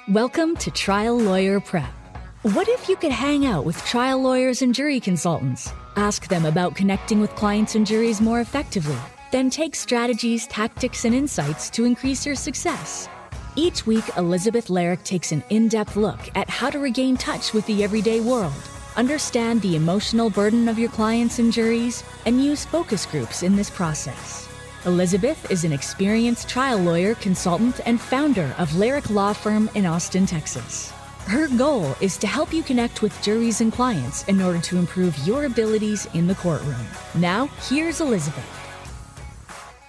Welcome to Trial Lawyer Prep. What if you could hang out with trial lawyers and jury consultants? Ask them about connecting with clients and juries more effectively. Then take strategies, tactics, and insights to increase your success. Each week, Elizabeth Larrick takes an in-depth look at how to regain touch with the everyday world, understand the emotional burden of your clients and juries, and use focus groups in this process. Elizabeth is an experienced trial lawyer, consultant, and founder of Larrick Law Firm in Austin, Texas. Her goal is to help you connect with juries and clients in order to improve your abilities in the courtroom. Now, here's Elizabeth.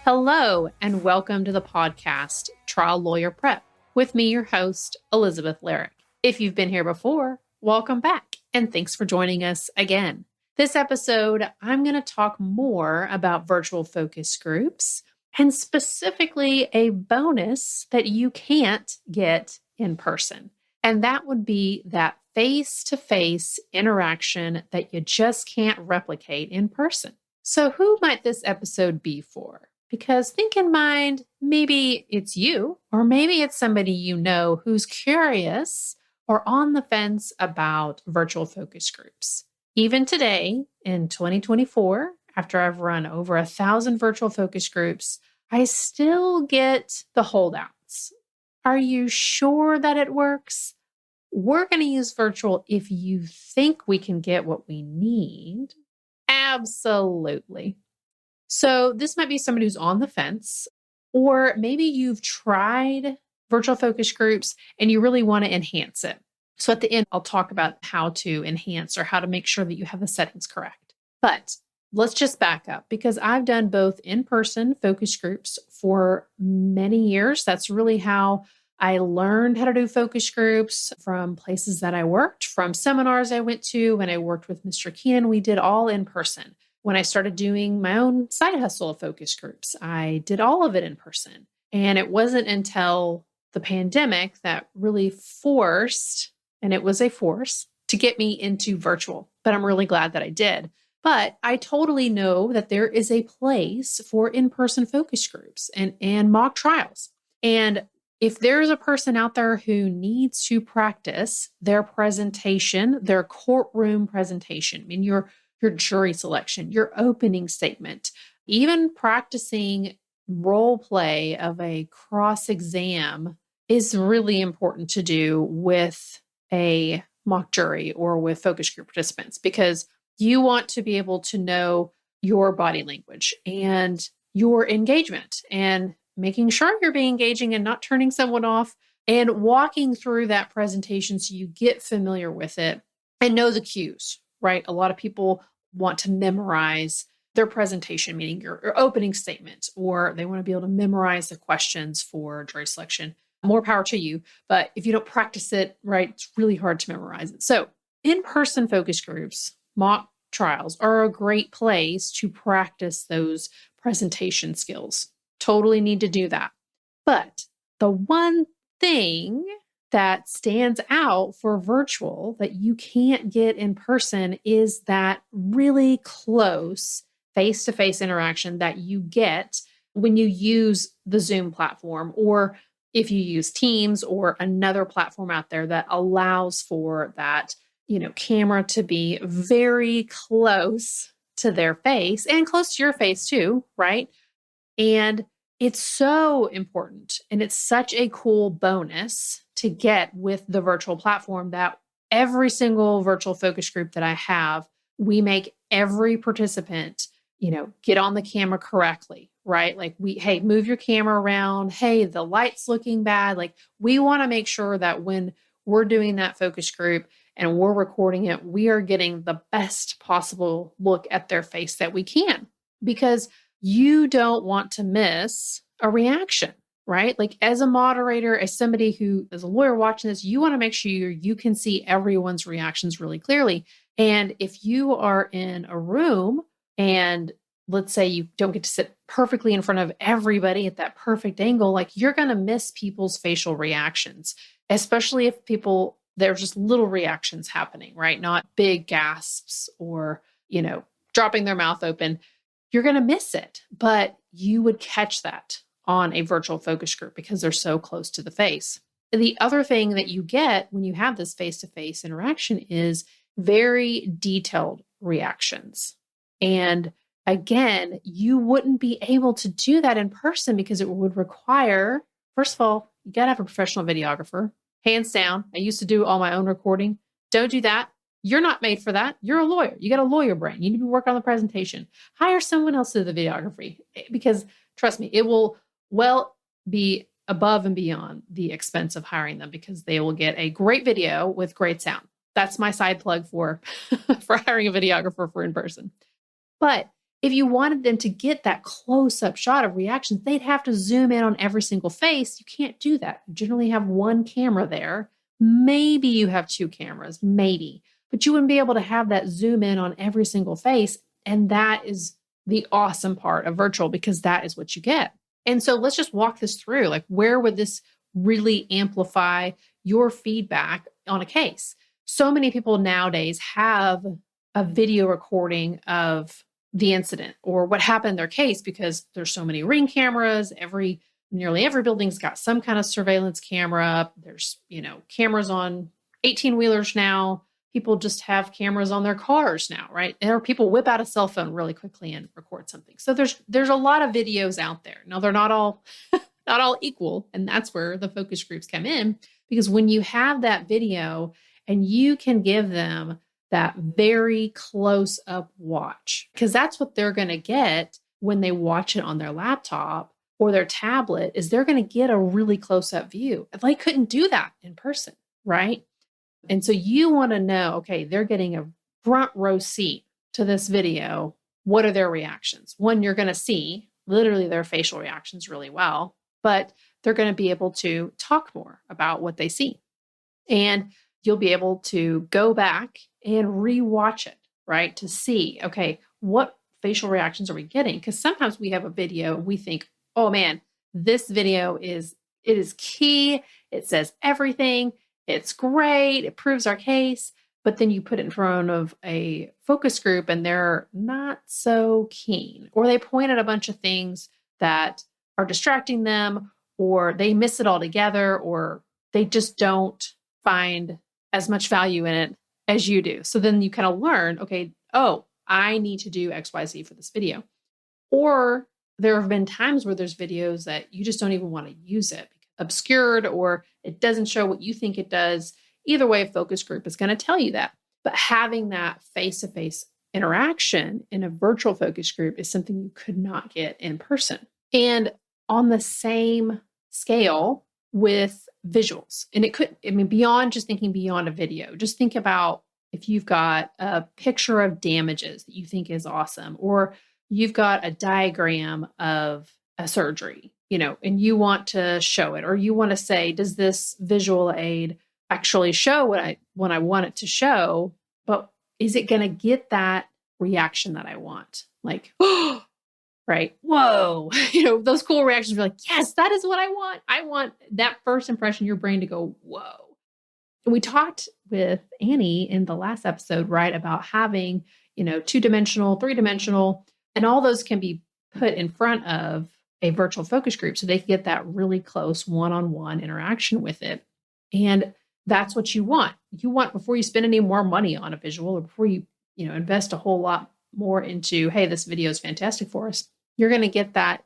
Hello, and welcome to the podcast, Trial Lawyer Prep, with me, your host, Elizabeth Larrick. If you've been here before, welcome back, and thanks for joining us again. This episode, I'm going to talk more about virtual focus groups, and specifically a bonus that you can't get in person. And that would be that face-to-face interaction that you just can't replicate in person. So who might this episode be for? Because think in mind, maybe it's you, or maybe it's somebody you know who's curious or on the fence about virtual focus groups. Even today, in 2024, after I've run over 1,000 virtual focus groups, I still get the holdouts. Are you sure that it works? We're going to use virtual if you think we can get what we need. Absolutely. So this might be somebody who's on the fence, or maybe you've tried virtual focus groups and you really want to enhance it. So at the end, I'll talk about how to enhance or how to make sure that you have the settings correct. But let's just back up because I've done both in-person focus groups for many years. That's really how I learned how to do focus groups from places that I worked, from seminars I went to. When I worked with Mr. Keenan, we did all in person. When I started doing my own side hustle of focus groups, I did all of it in person. And it wasn't until the pandemic that really forced, and it was a force, to get me into virtual. But I'm really glad that I did. But I totally know that there is a place for in-person focus groups and mock trials. And if there's a person out there who needs to practice their presentation, their courtroom presentation, I mean, your jury selection, your opening statement, even practicing role play of a cross-exam is really important to do with a mock jury or with focus group participants, because you want to be able to know your body language and your engagement and making sure you're being engaging and not turning someone off and walking through that presentation so you get familiar with it and know the cues, right? A lot of people want to memorize their presentation, meaning your opening statement, or they want to be able to memorize the questions for jury selection. More power to you. But if you don't practice it, right, it's really hard to memorize it. So in-person focus groups, mock trials are a great place to practice those presentation skills. Totally need to do that. But the one thing that stands out for virtual that you can't get in person is that really close face-to-face interaction that you get when you use the Zoom platform, or if you use Teams or another platform out there that allows for that, camera to be very close to their face and close to your face too, right? And it's so important, and it's such a cool bonus to get with the virtual platform that every single virtual focus group that I have, we make every participant, get on the camera correctly, right? Like hey, move your camera around. Hey, the light's looking bad. Like we want to make sure that when we're doing that focus group and we're recording it, we are getting the best possible look at their face that we can, because you don't want to miss a reaction, right? Like as a moderator, as somebody who is a lawyer watching this, you want to make sure you can see everyone's reactions really clearly. And if you are in a room and let's say you don't get to sit perfectly in front of everybody at that perfect angle, like you're going to miss people's facial reactions, especially if there's just little reactions happening, right? Not big gasps or, dropping their mouth open. You're going to miss it, but you would catch that on a virtual focus group because they're so close to the face. The other thing that you get when you have this face-to-face interaction is very detailed reactions. And again, you wouldn't be able to do that in person because it would require, first of all, you got to have a professional videographer. Hands down. I used to do all my own recording. Don't do that. You're not made for that. You're a lawyer. You got a lawyer brain. You need to work on the presentation. Hire someone else to do the videography because trust me, it will be above and beyond the expense of hiring them because they will get a great video with great sound. That's my side plug for hiring a videographer for in person. But if you wanted them to get that close-up shot of reactions, they'd have to zoom in on every single face. You can't do that. You generally have one camera there. Maybe you have two cameras, maybe. But you wouldn't be able to have that zoom in on every single face. And that is the awesome part of virtual because that is what you get. And so let's just walk this through. Like, where would this really amplify your feedback on a case? So many people nowadays have a video recording of the incident or what happened in their case because there's so many Ring cameras. Nearly every building's got some kind of surveillance camera. There's, cameras on 18-wheelers now. People just have cameras on their cars now, right? Or people whip out a cell phone really quickly and record something. So there's a lot of videos out there. Now they're not all not all equal, and that's where the focus groups come in because when you have that video and you can give them that very close up watch, because that's what they're going to get when they watch it on their laptop or their tablet, is they're going to get a really close up view. They couldn't do that in person, right? And so you want to know, okay, they're getting a front row seat to this video. What are their reactions? One, you're going to see literally their facial reactions really well, but they're going to be able to talk more about what they see. And you'll be able to go back and rewatch it, right? To see, okay, what facial reactions are we getting? Because sometimes we have a video and we think, oh man, this video is key. It says everything. It's great. It proves our case. But then you put it in front of a focus group and they're not so keen, or they point at a bunch of things that are distracting them, or they miss it altogether, or they just don't find as much value in it as you do. So then you kind of learn, okay, oh, I need to do XYZ for this video. Or there have been times where there's videos that you just don't even want to use it, obscured, or it doesn't show what you think it does. Either way, a focus group is going to tell you that. But having that face-to-face interaction in a virtual focus group is something you could not get in person. And on the same scale with visuals. And beyond just thinking beyond a video, just think about if you've got a picture of damages that you think is awesome, or you've got a diagram of a surgery, and you want to show it, or you want to say, does this visual aid actually show what I want it to show, but is it going to get that reaction that I want? Like, oh, right. Whoa. Those cool reactions are like, yes, that is what I want. I want that first impression, your brain to go, whoa. And we talked with Annie in the last episode, right, about having, 2-dimensional, 3-dimensional, and all those can be put in front of a virtual focus group so they can get that really close one-on-one interaction with it. And that's what you want. You want, before you spend any more money on a visual, or before you, invest a whole lot more into, hey, this video is fantastic for us, you're going to get that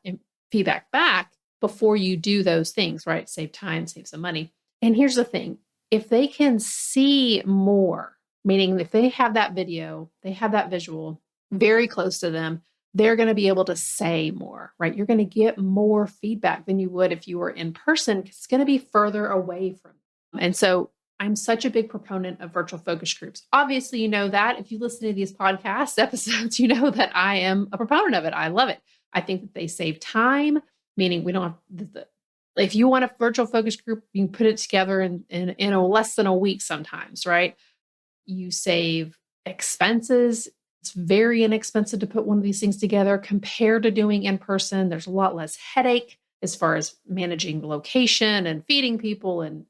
feedback back before you do those things, right? Save time, save some money. And here's the thing. If they can see more, meaning if they have that video, they have that visual very close to them, they're going to be able to say more, right? You're going to get more feedback than you would if you were in person, because it's going to be further away from you. And so I'm such a big proponent of virtual focus groups. Obviously, you know that. If you listen to these podcast episodes, you know that I am a proponent of it. I love it. I think that they save time, meaning we don't have if you want a virtual focus group, you can put it together in less than a week sometimes, right? You save expenses. It's very inexpensive to put one of these things together compared to doing in person. There's a lot less headache as far as managing the location and feeding people. And,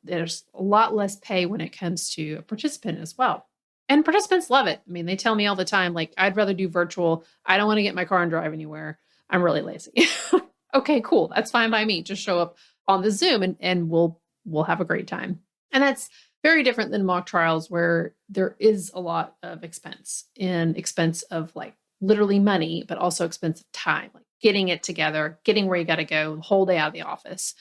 there's a lot less pay when it comes to a participant as well. And participants love it. I mean, they tell me all the time, like, I'd rather do virtual. I don't want to get in my car and drive anywhere. I'm really lazy. Okay, cool. That's fine by me. Just show up on the Zoom and we'll we'll have a great time. And that's very different than mock trials where there is a lot of expense of like literally money, but also expense of time, like getting it together, getting where you got to go the whole day out of the office.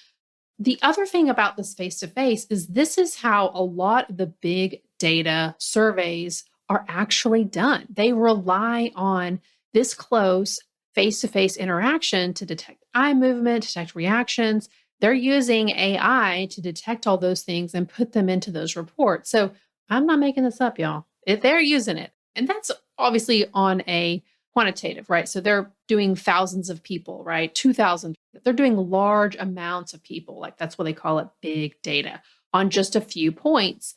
The other thing about this face-to-face is this is how a lot of the big data surveys are actually done. They rely on this close face-to-face interaction to detect eye movement, detect reactions. They're using AI to detect all those things and put them into those reports. So I'm not making this up, y'all. They're using it. And that's obviously on a quantitative, right? So they're doing thousands of people, right? 2,000. They're doing large amounts of people. Like that's what they call it, big data on just a few points.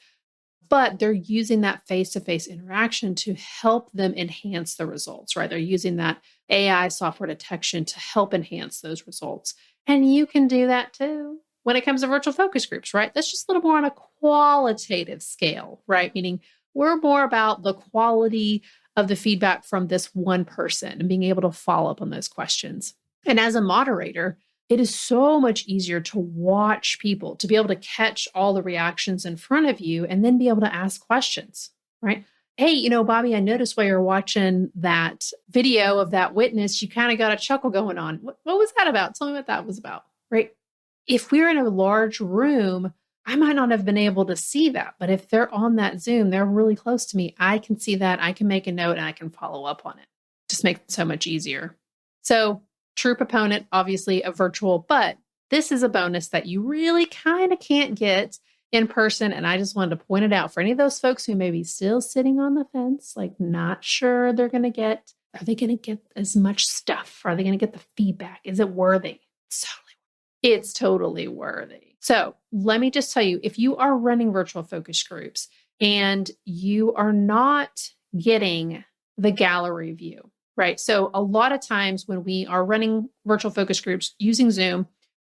But they're using that face-to-face interaction to help them enhance the results, right? They're using that AI software detection to help enhance those results. And you can do that too when it comes to virtual focus groups, right? That's just a little more on a qualitative scale, right? Meaning we're more about the quality of the feedback from this one person and being able to follow up on those questions. And as a moderator, it is so much easier to watch people, to be able to catch all the reactions in front of you and then be able to ask questions, right? Hey, Bobby, I noticed while you're watching that video of that witness, you kind of got a chuckle going on. What was that about? Tell me what that was about, right? If we're in a large room, I might not have been able to see that. But if they're on that Zoom, they're really close to me. I can see that. I can make a note and I can follow up on it. Just makes it so much easier. So true proponent, obviously a virtual, but this is a bonus that you really kind of can't get in person. And I just wanted to point it out for any of those folks who may be still sitting on the fence, like not sure are they going to get as much stuff? Are they going to get the feedback? Is it worthy? It's totally worthy. So let me just tell you, if you are running virtual focus groups and you are not getting the gallery view, right? So a lot of times when we are running virtual focus groups using Zoom,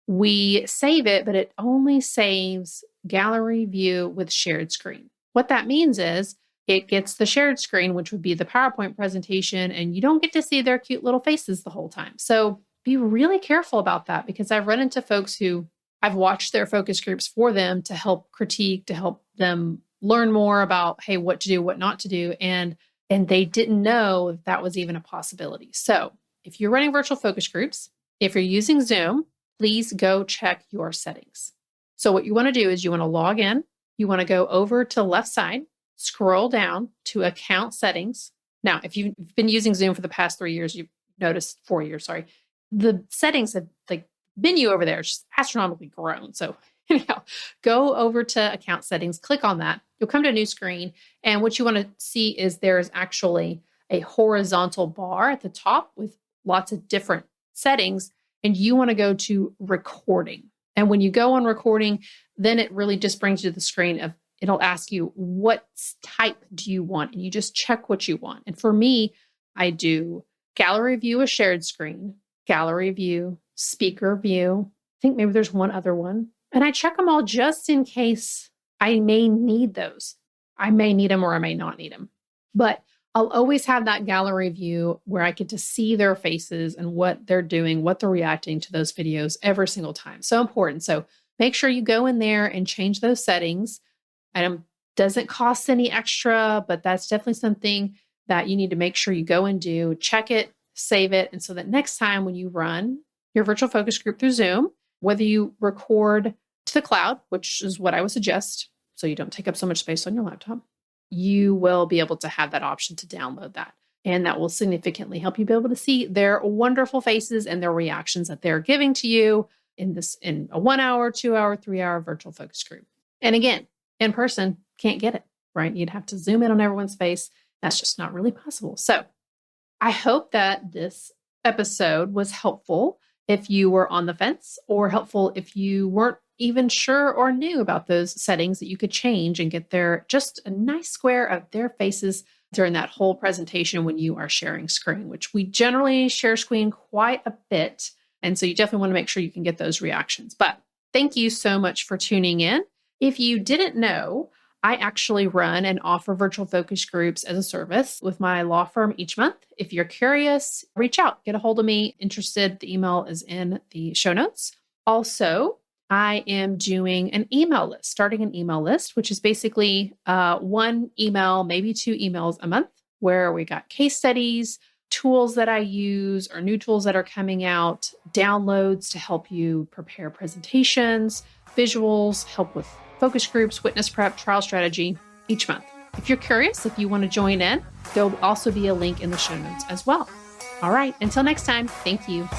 we save it, but it only saves gallery view with shared screen. What that means is it gets the shared screen, which would be the PowerPoint presentation, and you don't get to see their cute little faces the whole time. So be really careful about that because I've run into folks who I've watched their focus groups for them to help critique, to help them learn more about, hey, what to do, what not to do. And they didn't know that was even a possibility. So if you're running virtual focus groups, if you're using Zoom, please go check your settings. So what you want to do is you want to log in. You want to go over to the left side, scroll down to account settings. Now, if you've been using Zoom for the past 3 years, you've noticed 4 years, sorry. The settings have like menu over there is just astronomically grown. So anyhow, go over to account settings, click on that. You'll come to a new screen. And what you want to see is there's actually a horizontal bar at the top with lots of different settings. And you want to go to recording. And when you go on recording, then it really just brings you to the screen of, it'll ask you, what type do you want? And you just check what you want. And for me, I do gallery view, a shared screen, gallery view, speaker view. I think maybe there's one other one. And I check them all just in case I may need those. I may need them or I may not need them. But I'll always have that gallery view where I get to see their faces and what they're doing, what they're reacting to those videos every single time. So important. So make sure you go in there and change those settings. And doesn't cost any extra, but that's definitely something that you need to make sure you go and do. Check it, save it. And so that next time when you run your virtual focus group through Zoom, whether you record to the cloud, which is what I would suggest, so you don't take up so much space on your laptop, you will be able to have that option to download that. And that will significantly help you be able to see their wonderful faces and their reactions that they're giving to you in a 1 hour, 2 hour, 3 hour virtual focus group. And again, in person, can't get it, right? You'd have to zoom in on everyone's face. That's just not really possible. So I hope that this episode was helpful if you were on the fence, or helpful if you weren't even sure or knew about those settings that you could change and get just a nice square of their faces during that whole presentation when you are sharing screen, which we generally share screen quite a bit. And so you definitely want to make sure you can get those reactions. But thank you so much for tuning in. If you didn't know, I actually run and offer virtual focus groups as a service with my law firm each month. If you're curious, reach out, get a hold of me. Interested, the email is in the show notes. Also, I am doing an email list, starting an email list, which is basically one email, maybe 2 emails a month, where we got case studies, tools that I use, or new tools that are coming out, downloads to help you prepare presentations, visuals, help with focus groups, witness prep, trial strategy each month. If you're curious, if you want to join in, there'll also be a link in the show notes as well. All right, until next time, thank you.